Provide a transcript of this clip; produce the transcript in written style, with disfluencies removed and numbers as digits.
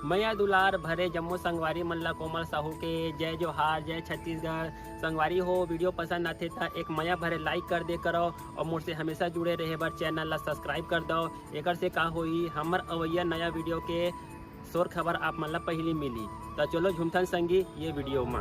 मैया दुलार भरे जम्मू संगवारी मल्ला कोमल साहू के जय जोहार, जय छत्तीसगढ़। संगवारी हो वीडियो पसंद आते तो एक मैया भरे लाइक कर दे करो और मुझसे हमेशा जुड़े रहे बर चैनल ला सब्सक्राइब कर दो। एक से का होई हमर अवैया नया वीडियो के शोर खबर आप मन ला पहली मिली। तो चलो झुमथन संगी ये वीडियो में।